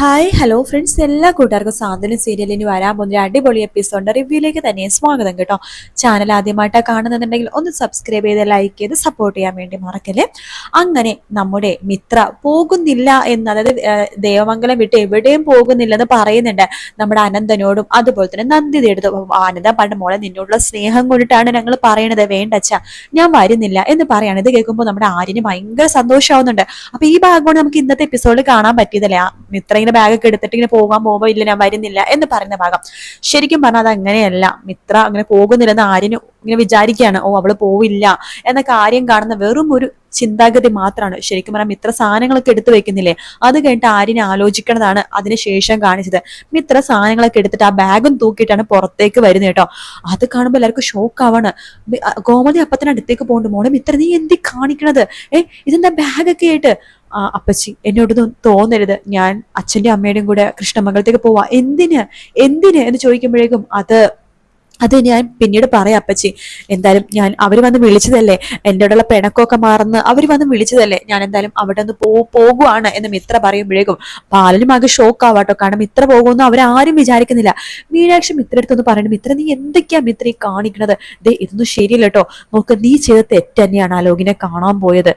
Hi hello friends, എല്ലാ കൂട്ടുകാർക്കും സാന്ത്വനം സീരിയലിന് വരാൻ പോകുന്ന ഒരു അടിപൊളി എപ്പിസോഡിന്റെ റിവ്യൂയിലേക്ക് തന്നെ സ്വാഗതം കേട്ടോ. ചാനൽ ആദ്യമായിട്ടാണ് കാണുന്നുണ്ടെങ്കിൽ ഒന്ന് സബ്സ്ക്രൈബ് ചെയ്ത് ലൈക്ക് ചെയ്ത് സപ്പോർട്ട് ചെയ്യാൻ വേണ്ടി മറക്കല്ലേ. അങ്ങനെ നമ്മുടെ മിത്ര പോകുന്നില്ല എന്ന്, അതായത് ദേവമംഗലം വിട്ട് എവിടെയും പോകുന്നില്ലെന്ന് പറയുന്നുണ്ട് നമ്മുടെ അനന്തനോടും അതുപോലെ തന്നെ നന്ദിത എടുത്തു. ആനന്ദ പണ്ട് മോളെ നിന്നോടുള്ള സ്നേഹം കൊണ്ടിട്ടാണ് ഞങ്ങൾ പറയണത്, വേണ്ടച്ച ഞാൻ വരുന്നില്ല എന്ന് പറയാണ്. ഇത് കേൾക്കുമ്പോൾ നമ്മുടെ ആര്യന് ഭയങ്കര സന്തോഷമാവുന്നുണ്ട്. അപ്പൊ ഈ ഭാഗമാണ് നമുക്ക് ഇന്നത്തെ എപ്പിസോഡിൽ കാണാൻ പറ്റിയതല്ലേ. മിത്ര ഇങ്ങനെ ബാഗൊക്കെ എടുത്തിട്ട് ഇങ്ങനെ പോകാൻ പോകുമ്പോ ഇല്ല ഞാൻ വരുന്നില്ല എന്ന് പറയുന്ന ഭാഗം. ശരിക്കും പറഞ്ഞാൽ അത് അങ്ങനെയല്ല. മിത്ര അങ്ങനെ പോകുന്നില്ലെന്ന് ആര്യന് ഇങ്ങനെ വിചാരിക്കുകയാണ്. ഓ, അവള് പോവില്ല എന്ന കാര്യം കാണുന്ന വെറും ഒരു ചിന്താഗതി മാത്രമാണ്. ശരിക്കും പറഞ്ഞാൽ മിത്ര സാധനങ്ങളൊക്കെ എടുത്തു വെക്കുന്നില്ലേ, അത് കഴിഞ്ഞിട്ട് ആര്യനെ ആലോചിക്കണതാണ് അതിനുശേഷം കാണിച്ചത്. മിത്ര സാധനങ്ങളൊക്കെ എടുത്തിട്ട് ആ ബാഗും തൂക്കിയിട്ടാണ് പുറത്തേക്ക് വരുന്നത് കേട്ടോ. അത് കാണുമ്പോൾ എല്ലാവർക്കും ഷോക്കാവാണ്. ഗോമതി അപ്പത്തിന് അടുത്തേക്ക് പോകുന്നുണ്ട്. മോളെ മിത്ര, നീ എന്തി കാണിക്കണത്? ഇതെന്താ ബാഗൊക്കെ ആയിട്ട്? അപ്പച്ചി, എന്നോടൊന്നും തോന്നരുത്, ഞാൻ അച്ഛന്റെ അമ്മയുടെയും കൂടെ കൃഷ്ണമംഗലത്തേക്ക് പോവാ. എന്തിന് എന്തിന് എന്ന് ചോദിക്കുമ്പോഴേക്കും അത് ഞാൻ പിന്നീട് പറയാം അപ്പച്ചി. എന്തായാലും ഞാൻ അവര് വന്ന് വിളിച്ചതല്ലേ, എൻ്റെ കൂടെയുള്ള പിണക്കമൊക്കെ മറന്ന് അവര് വന്ന് വിളിച്ചതല്ലേ, ഞാൻ എന്തായാലും അവിടെ നിന്ന് പോകുവാണ് എന്ന് മിത്ര പറയുമ്പോഴേക്കും ബാലനും ആകെ ഷോക്ക് ആവാട്ടോ. കാരണം മിത്ര പോകുമെന്ന് അവരാരും വിചാരിക്കുന്നില്ല. മീനാക്ഷി മിത്ര അടുത്തൊന്ന് പറയുന്നത്, മിത്ര നീ എന്തൊക്കെയാ മിത്ര ഈ കാണിക്കണത്? ഇതൊന്നും ശരിയല്ല കേട്ടോ. നോക്ക്, നീ ചെയ്ത തെറ്റ് തന്നെയാണ് അലോകിനെ കാണാൻ പോയത്.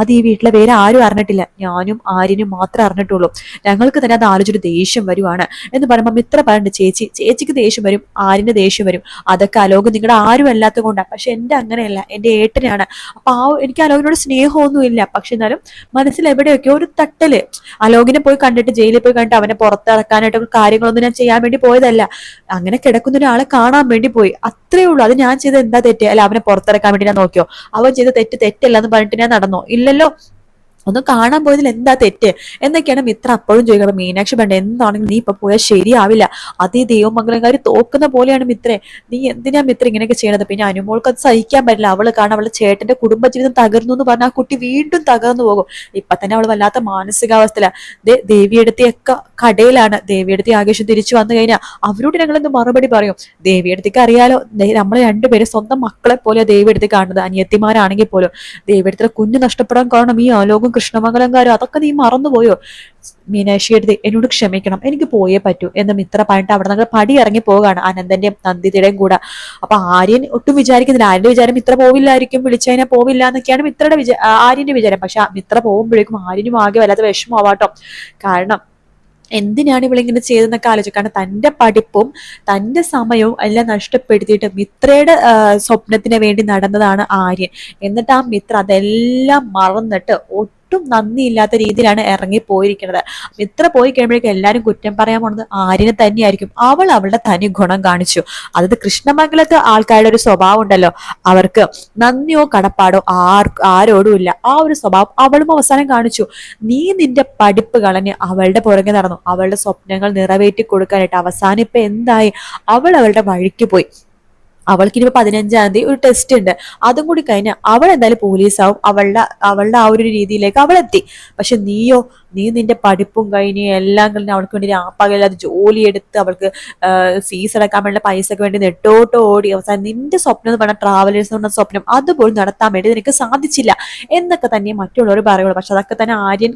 അത് ഈ വീട്ടിലെ വേറെ ആരും അറിഞ്ഞിട്ടില്ല, ഞാനും ആര്യനും മാത്രമേ അറിഞ്ഞിട്ടുള്ളൂ. ഞങ്ങൾക്ക് തന്നെ അത് ആലോചിച്ചൊരു ദേഷ്യം വരുവാണ് എന്ന് പറയുമ്പോൾ മിത്ര പറയുന്നുണ്ട്, ചേച്ചിക്ക് ദേഷ്യം വരും, ആര്യന്റെ ദേഷ്യം വരും, അതൊക്കെ അലോക് നിങ്ങളുടെ ആരും അല്ലാത്ത കൊണ്ടാണ്. പക്ഷെ എന്റെ അങ്ങനെയല്ല, എന്റെ ഏട്ടനാണ്. അപ്പൊ എനിക്ക് അലോകിനോട് സ്നേഹമൊന്നുമില്ല. പക്ഷെ എന്നാലും മനസ്സിൽ എവിടെയൊക്കെ ഒരു തട്ടല്. അലോകിനെ പോയി കണ്ടിട്ട് ജയിലിൽ പോയി കണ്ടിട്ട് അവനെ പുറത്തിറക്കാനായിട്ട് കാര്യങ്ങളൊന്നും ഞാൻ ചെയ്യാൻ വേണ്ടി പോയതല്ല. അങ്ങനെ കിടക്കുന്ന ഒരാളെ കാണാൻ വേണ്ടി പോയി, അത്രേ ഉള്ളൂ. അത് ഞാൻ ചെയ്ത് എന്താ തെറ്റ്? അല്ല, അവനെ പുറത്തിറക്കാൻ വേണ്ടി ഞാൻ നോക്കിയോ? അവൻ ചെയ്ത തെറ്റല്ല എന്ന് പറഞ്ഞിട്ട് ഞാൻ നടന്നോ? ഇല്ലല്ലോ. ഒന്ന് കാണാൻ പോയതിൽ എന്താ തെറ്റ് എന്നൊക്കെയാണ് മിത്ര അപ്പോഴും ചോദിക്കുക. അപ്പൊ മീനാക്ഷി വേണ്ട, എന്താണെങ്കിലും നീ ഇപ്പൊ പോയാൽ ശരിയാവില്ല. അതേ ദൈവമംഗലംകാർ തോക്കുന്ന പോലെയാണ് മിത്രേ. നീ എന്തിനാ മിത്ര ഇങ്ങനെയൊക്കെ ചെയ്യണത്? പിന്നെ അനുമോൾക്ക് അത് സഹിക്കാൻ പറ്റില്ല. അവള് കാരണം അവളുടെ ചേട്ടന്റെ കുടുംബജീവിതം തകർന്നു എന്ന് പറഞ്ഞാൽ ആ കുട്ടി വീണ്ടും തകർന്നു പോകും. ഇപ്പൊ തന്നെ അവള് വല്ലാത്ത മാനസികാവസ്ഥയില. ദേവിയെടുത്തിയൊക്കെ കടയിലാണ്. ദേവിയെടുത്തി ആകേശം തിരിച്ചു വന്നു കഴിഞ്ഞാൽ അവരോട് ഞങ്ങൾ എന്ത് മറുപടി പറയും? ദേവിയെടുത്തിക്ക് അറിയാലോ, നമ്മളെ രണ്ടുപേരും സ്വന്തം മക്കളെ പോലെ ദേവിയെടുത്തി കാണുന്നത്. അനിയത്തിമാരാണെങ്കിൽ പോലും ദേവിയെടുത്തിലെ കുഞ്ഞ് നഷ്ടപ്പെടാൻ കാരണം ഈ ആലോകം കൃഷ്ണമംഗലംകാരും. അതൊക്കെ നീ മറന്നുപോയോ? മീനാക്ഷി എടുത്ത് എന്നോട് ക്ഷമിക്കണം, എനിക്ക് പോയേ പറ്റൂ എന്ന് മിത്ര പറഞ്ഞിട്ട് അവിടെ നിന്ന് പടി ഇറങ്ങി പോവുകയാണ് അനന്തന്റെയും നന്ദിതയുടെയും കൂടെ. അപ്പൊ ആര്യൻ ഒട്ടും വിചാരിക്കുന്നില്ല. ആര്യന്റെ വിചാരം മിത്ര പോവില്ലായിരിക്കും, വിളിച്ചതിനെ പോവില്ല എന്നൊക്കെയാണ് ആര്യന്റെ വിചാരം. പക്ഷെ മിത്ര പോകുമ്പോഴേക്കും ആര്യനും ആകെ വല്ലാത്ത വിഷമമാവാട്ടോ. കാരണം എന്തിനാണ് ഇവളിങ്ങനെ ചെയ്തെന്നൊക്കെ ആലോചിക്കും. കാരണം തന്റെ പഠിപ്പും തന്റെ സമയവും എല്ലാം നഷ്ടപ്പെടുത്തിയിട്ട് മിത്രയുടെ സ്വപ്നത്തിന് വേണ്ടി നടന്നതാണ് ആര്യൻ. എന്നിട്ട് ആ മിത്ര അതെല്ലാം മറന്നിട്ട് ഒട്ടും നന്ദിയില്ലാത്ത രീതിയിലാണ് ഇറങ്ങി പോയിരിക്കുന്നത്. മിത്ര പോയി കഴിയുമ്പോഴേക്കും എല്ലാരും കുറ്റം പറയാൻ പോണത് ആര്യനെ തന്നെയായിരിക്കും. അവളുടെ തനി ഗുണം കാണിച്ചു. അതായത് കൃഷ്ണമംഗലത്ത് ആൾക്കാരുടെ ഒരു സ്വഭാവം ഉണ്ടല്ലോ, അവർക്ക് നന്ദിയോ കടപ്പാടോ ആരോടും ഇല്ല. ആ ഒരു സ്വഭാവം അവളും അവസാനം കാണിച്ചു. നീ നിന്റെ പഠിപ്പ് കളഞ്ഞ് അവളുടെ പുറകെ നടന്നു, അവളുടെ സ്വപ്നങ്ങൾ നിറവേറ്റി കൊടുക്കാനായിട്ട്. അവസാനം ഇപ്പൊ എന്തായി? അവളുടെ വഴിക്ക് പോയി. അവൾക്ക് ഇനിയിപ്പോ 15-ാം തീയതി ഒരു ടെസ്റ്റ് ഉണ്ട്. അതും കൂടി കഴിഞ്ഞാൽ അവൾ എന്തായാലും പോലീസാവും. അവളുടെ ആ ഒരു രീതിയിലേക്ക് അവൾ എത്തി. പക്ഷെ നീ നിന്റെ പഠിപ്പും കഴിഞ്ഞ് എല്ലാം കഴിഞ്ഞ് അവൾക്ക് വേണ്ടി രാപ്പകലാതെ ജോലിയെടുത്ത് അവൾക്ക് ഫീസ് അടക്കാൻ വേണ്ട പൈസക്ക് വേണ്ടി നെട്ടോട്ടോ ഓടി അവസാനം നിന്റെ സ്വപ്നം എന്ന് പറഞ്ഞാൽ ട്രാവലേഴ്സ് എന്ന സ്വപ്നം അതുപോലും നടത്താൻ വേണ്ടി നിനക്ക് സാധിച്ചില്ല എന്നൊക്കെ തന്നെ മറ്റുള്ളവർ പറയുള്ളൂ. പക്ഷെ അതൊക്കെ തന്നെ ആര്യൻ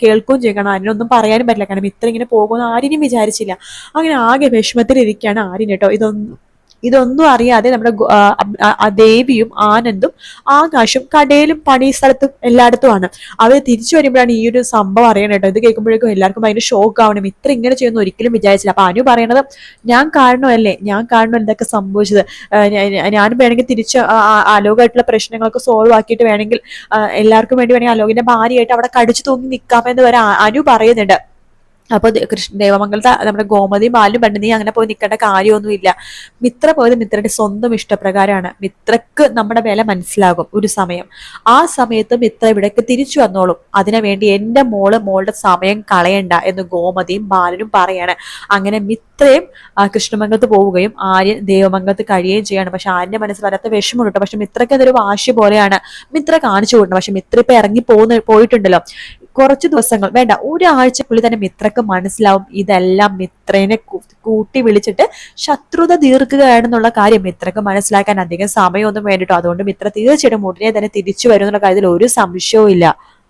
കേൾക്കുകയും ചെയ്യണം. ആര്യനൊന്നും പറയാനും പറ്റില്ല. കാരണം ഇത്ര ഇങ്ങനെ പോകുമെന്ന് ആര്യനും വിചാരിച്ചില്ല. അങ്ങനെ ആകെ വിഷമത്തിലിരിക്കുകയാണ് ആര്യൻ കേട്ടോ. ഇതൊന്നും അറിയാതെ നമ്മുടെ ദേവിയും ആനന്ദും ആകാശും കടയിലും പണി സ്ഥലത്തും എല്ലായിടത്തുമാണ്. അവർ തിരിച്ചു വരുമ്പോഴാണ് ഈ ഒരു സംഭവം അറിയണം കേട്ടോ. ഇത് കേൾക്കുമ്പോഴേക്കും എല്ലാവർക്കും ഭയങ്കര ഷോക്ക് ആവണം. ഇത്ര ഇങ്ങനെ ചെയ്യുന്ന ഒരിക്കലും വിചാരിച്ചില്ല. അപ്പൊ അനു പറയണത്, ഞാൻ കാണണമല്ലേ, ഇതൊക്കെ സംഭവിച്ചത്. ഞാനും വേണമെങ്കിൽ തിരിച്ച് അലോകായിട്ടുള്ള പ്രശ്നങ്ങളൊക്കെ സോൾവ് ആക്കിയിട്ട് വേണമെങ്കിൽ എല്ലാവർക്കും വേണ്ടി വേണമെങ്കിൽ അലോകിന്റെ ഭാര്യയായിട്ട് അവിടെ കടിച്ചു തൂങ്ങി നിൽക്കാമെന്ന് വരെ അനു പറയുന്നുണ്ട്. അപ്പൊ ദേവമംഗലത്തെ നമ്മുടെ ഗോമതിയും ബാലും പണ്ട് നീ അങ്ങനെ പോയി നിൽക്കേണ്ട കാര്യമൊന്നുമില്ല. മിത്ര പോയത് മിത്രയുടെ സ്വന്തം ഇഷ്ടപ്രകാരമാണ്. മിത്രക്ക് നമ്മുടെ വില മനസ്സിലാകും ഒരു സമയം. ആ സമയത്ത് മിത്ര ഇവിടേക്ക് തിരിച്ചു വന്നോളും. അതിനുവേണ്ടി എന്റെ മോളുടെ സമയം കളയണ്ട എന്ന് ഗോമതിയും ബാലനും പറയാണ്. അങ്ങനെ മിത്രയും കൃഷ്ണമംഗലത്ത് പോവുകയും ആര്യൻ ദേവമംഗലത്ത് കഴിയുകയും ചെയ്യാണ്. പക്ഷെ ആര്യന്റെ മനസ്സിൽ വരാത്ത വിഷമമുണ്ട് കേട്ടോ. പക്ഷെ മിത്രക്ക് അതൊരു വാശി പോലെയാണ് മിത്ര കാണിച്ചു കൊടുക്കുന്നത്. പക്ഷെ മിത്ര ഇപ്പൊ ഇറങ്ങി പോയിട്ടുണ്ടല്ലോ. കുറച്ച് ദിവസങ്ങൾ വേണ്ട, ഒരാഴ്ചക്കുള്ളിൽ തന്നെ മിത്രക്ക് മനസ്സിലാവും ഇതെല്ലാം മിത്രനെ കൂട്ടി വിളിച്ചിട്ട് ശത്രുത തീർക്കുകയാണെന്നുള്ള കാര്യം മിത്രക്ക് മനസ്സിലാക്കാൻ അധികം സമയമൊന്നും വേണ്ടിട്ടോ. അതുകൊണ്ട് മിത്ര തീർച്ചയായിട്ടും ഉടനെ തന്നെ തിരിച്ചു വരും എന്നുള്ള കാര്യത്തിൽ ഒരു സംശയവും ഇല്ല.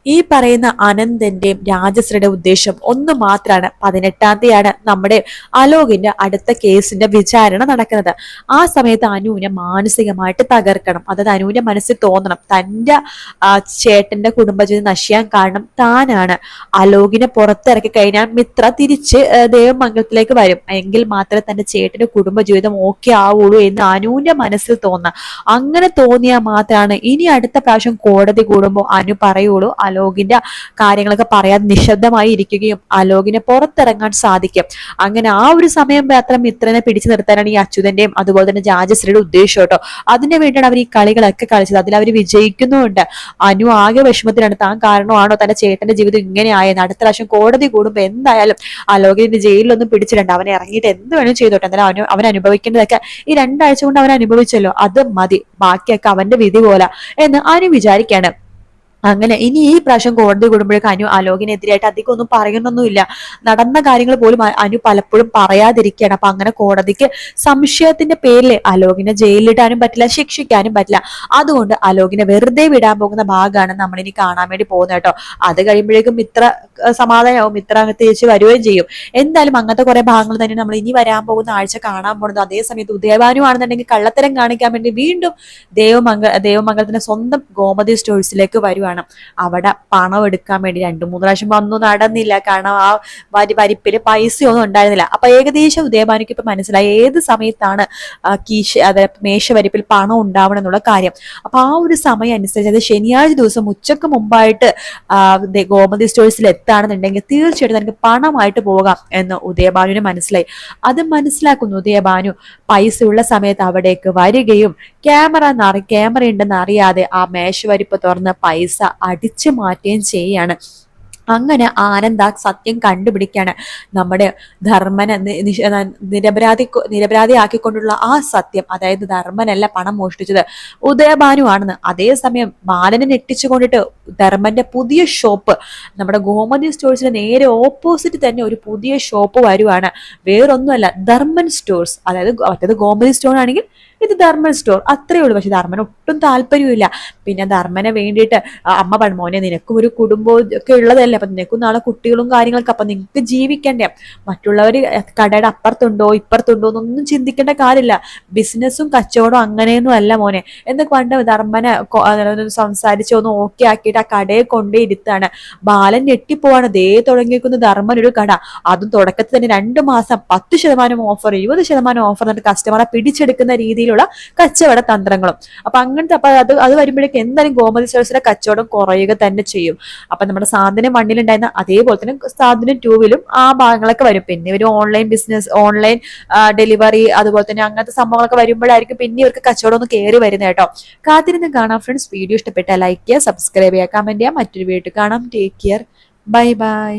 ഈ പറയുന്ന അനന്തന്റെയും രാജശ്രീയുടെ ഉദ്ദേശം ഒന്ന് മാത്രമാണ്. 18-ാം തീയതിയാണ് നമ്മുടെ അലോകിന്റെ അടുത്ത കേസിന്റെ വിചാരണ നടക്കുന്നത്. ആ സമയത്ത് അനുവിനെ മാനസികമായിട്ട് തകർക്കണം. അതായത് അനുവിന്റെ മനസ്സിൽ തോന്നണം തന്റെ ചേട്ടന്റെ കുടുംബജീവിതം നശിക്കാൻ കാരണം താനാണ്. അലോകിനെ പുറത്തിറക്കി കഴിഞ്ഞാൽ മിത്ര തിരിച്ച് ദേവമംഗലത്തിലേക്ക് വരും. എങ്കിൽ മാത്രമേ തന്റെ ചേട്ടന്റെ കുടുംബജീവിതം ഓക്കെ ആവുള്ളൂ എന്ന് അനുവിന്റെ മനസ്സിൽ തോന്നാം. അങ്ങനെ തോന്നിയാൽ മാത്രമാണ് ഇനി അടുത്ത പ്രാവശ്യം കോടതി കൂടുമ്പോൾ അനു പറയുള്ളൂ. അലോകിന്റെ കാര്യങ്ങളൊക്കെ പറയാതെ നിശബ്ദമായി ഇരിക്കുകയും അലോകിനെ പുറത്തിറങ്ങാൻ സാധിക്കും. അങ്ങനെ ആ ഒരു സമയം മാത്രം മിത്രനെ പിടിച്ചു നിർത്താനാണ് ഈ അച്യുതന്റെയും അതുപോലെ തന്നെ രാജശ്രീയുടെ ഉദ്ദേശം കേട്ടോ. അതിനു വേണ്ടിയാണ് അവർ ഈ കളികളൊക്കെ കളിച്ചത്. അതിൽ അവർ വിജയിക്കുന്നുമുണ്ട്. അനു ആകെ വിഷമത്തിലാണ്. താൻ കാരണമാണോ തന്റെ ചേട്ടന്റെ ജീവിതം ഇങ്ങനെ ആയെന്ന്. അടുത്ത പ്രാവശ്യം കോടതി കൂടുമ്പോ എന്തായാലും അലോകിനെ ജയിലിലൊന്നും പിടിച്ചിട്ടുണ്ട്. അവനെ ഇറങ്ങിയിട്ട് എന്ത് വേണം ചെയ്തോട്ടെ. എന്തായാലും അവൻ അനുഭവിക്കേണ്ടതൊക്കെ ഈ 2 ആഴ്ച കൊണ്ട് അവൻ അനുഭവിച്ചല്ലോ, അത് മതി, ബാക്കിയൊക്കെ അവന്റെ വിധി പോലെ എന്ന് അനു വിചാരിക്കാണ്. അങ്ങനെ ഇനി ഈ പ്രാവശ്യം കോടതി കൂടുമ്പോഴേക്കും അനു അലോകിനെതിരായിട്ട് അധികം ഒന്നും പറയണമെന്നില്ല. നടന്ന കാര്യങ്ങൾ പോലും അനു പലപ്പോഴും പറയാതിരിക്കുകയാണ്. അപ്പൊ അങ്ങനെ കോടതിക്ക് സംശയത്തിന്റെ പേരിൽ അലോകിനെ ജയിലിലിടാനും പറ്റില്ല, ശിക്ഷിക്കാനും പറ്റില്ല. അതുകൊണ്ട് അലോകിനെ വെറുതെ വിടാൻ പോകുന്ന ഭാഗമാണ് നമ്മളിനി കാണാൻ വേണ്ടി പോകുന്നത് കേട്ടോ. അത് കഴിയുമ്പോഴേക്കും ഇത്ര സമാധാനമാവും, ഇത്ര അങ്ങ് തിരിച്ച് വരികയും ചെയ്യും. എന്തായാലും അങ്ങനത്തെ കുറെ ഭാഗങ്ങൾ തന്നെ നമ്മൾ ഇനി വരാൻ പോകുന്ന ആഴ്ച കാണാൻ പോകുന്നത്. അതേസമയത്ത് ഉദയഭാനു ആണെന്നുണ്ടെങ്കിൽ കള്ളത്തരം കാണിക്കാൻ വേണ്ടി വീണ്ടും ദേവമംഗലത്തിന്റെ സ്വന്തം ഗോമതി സ്റ്റോഴ്സിലേക്ക് വരുവാണ്. അവിടെ പണം എടുക്കാൻ വേണ്ടി 2-3 പ്രാവശ്യം ഒന്നും നടന്നില്ല. കാരണം ആ വരിപ്പില് പൈസയൊന്നും ഉണ്ടായിരുന്നില്ല. അപ്പൊ ഏകദേശം ഉദയഭാനുക്ക് ഇപ്പൊ മനസ്സിലായി ഏത് സമയത്താണ് മേശവരിപ്പിൽ പണം ഉണ്ടാവണം എന്നുള്ള കാര്യം. അപ്പൊ ആ ഒരു സമയം അനുസരിച്ച് അത് ശനിയാഴ്ച ദിവസം ഉച്ചക്ക് മുമ്പായിട്ട് ഗോമതി സ്റ്റോഴ്സിൽ എത്താണെന്നുണ്ടെങ്കിൽ തീർച്ചയായിട്ടും എനിക്ക് പണമായിട്ട് പോകാം എന്ന് ഉദയഭാനുവിന് മനസ്സിലായി. അത് മനസ്സിലാക്കുന്നു ഉദയഭാനു. പൈസ ഉള്ള സമയത്ത് അവിടേക്ക് വരികയും ക്യാമറ ഉണ്ടെന്ന് അറിയാതെ ആ മേശവരിപ്പ് തുറന്ന് പൈസ അടിച്ചു മാറ്റുകയും ചെയ്യാണ്. അങ്ങനെ ആനന്ദ സത്യം കണ്ടുപിടിക്കാണ്. നമ്മുടെ ധർമ്മനെ നിരപരാധിയാക്കിക്കൊണ്ടുള്ള ആ സത്യം, അതായത് ധർമ്മനല്ല പണം മോഷ്ടിച്ചത്, ഉദയഭാനു ആണെന്ന്. അതേസമയം ബാലനെ ഞെട്ടിച്ചുകൊണ്ടിട്ട് ധർമ്മന്റെ പുതിയ ഷോപ്പ്, നമ്മുടെ ഗോമതി സ്റ്റോഴ്സിന് നേരെ ഓപ്പോസിറ്റ് തന്നെ ഒരു പുതിയ ഷോപ്പ് വരുവാണ്. വേറൊന്നുമല്ല, ധർമ്മൻ സ്റ്റോഴ്സ്. അതായത് മറ്റേത് ഗോമതി സ്റ്റോർ ആണെങ്കിൽ ഇത് ധർമ്മൻ സ്റ്റോർ, അത്രയേ ഉള്ളൂ. പക്ഷെ ധർമ്മന് ഒട്ടും താല്പര്യമില്ല. പിന്നെ ധർമ്മനെ വേണ്ടിയിട്ട് അമ്മ മോനെ നിനക്കും ഒരു കുടുംബവും ഒക്കെ ഉള്ളതല്ലേ, അപ്പൊ നിനക്കും നാളെ കുട്ടികളും കാര്യങ്ങളൊക്കെ, അപ്പൊ നിനക്ക് ജീവിക്കണ്ടേ. മറ്റുള്ളവര് കടയുടെ അപ്പുറത്തുണ്ടോ ഇപ്പുറത്തുണ്ടോ എന്നൊന്നും ചിന്തിക്കേണ്ട കാര്യമില്ല. ബിസിനസ്സും കച്ചവടവും അങ്ങനെയൊന്നും അല്ല മോനെ എന്നൊക്കെ പണ്ട് ധർമ്മനെ സംസാരിച്ച് ഒന്ന് ഓക്കെ ആക്കിയിട്ട് ആ കടയെ കൊണ്ടേ ഇരുത്താണ്. ബാലൻ ഞെട്ടിപ്പോവാണ്. ദേ തുടങ്ങിയിരിക്കുന്ന ധർമ്മൻ ഒരു കട, അതും തുടക്കത്തിൽ തന്നെ 2 മാസം 10% ഓഫർ 20% ഓഫർ എന്നിട്ട് കസ്റ്റമറെ പിടിച്ചെടുക്കുന്ന രീതിയിലുള്ള കച്ചവട തന്ത്രങ്ങളും. അപ്പൊ അങ്ങനത്തെ അത് വരുമ്പോഴേക്കും എന്തായാലും ഗോമതി സ്റ്റോഴ്സിന്റെ കച്ചവടം കുറയുക തന്നെ ചെയ്യും. അപ്പൊ നമ്മുടെ സാധനം 1-ലുണ്ടായിരുന്ന അതേപോലെ തന്നെ സാധനം 2-ലും ആ ഭാഗങ്ങളൊക്കെ വരും. പിന്നെ ഒരു ഓൺലൈൻ ബിസിനസ്, ഓൺലൈൻ ഡെലിവറി, അതുപോലെ തന്നെ അങ്ങനത്തെ സംഭവങ്ങളൊക്കെ വരുമ്പോഴായിരിക്കും പിന്നെ ഇവർക്ക് കച്ചവടം ഒന്ന് കയറി വരുന്നത് കേട്ടോ. കാത്തിരുന്ന് കാണാം ഫ്രണ്ട്സ്. വീഡിയോ ഇഷ്ടപ്പെട്ടാൽ ലൈക്ക് ചെയ്യുക, സബ്സ്ക്രൈബ് ചെയ്യുക, കമന്റ് ചെയ്യുക. മറ്റൊരു വീഡിയോ കാണാം. Take care, bye bye.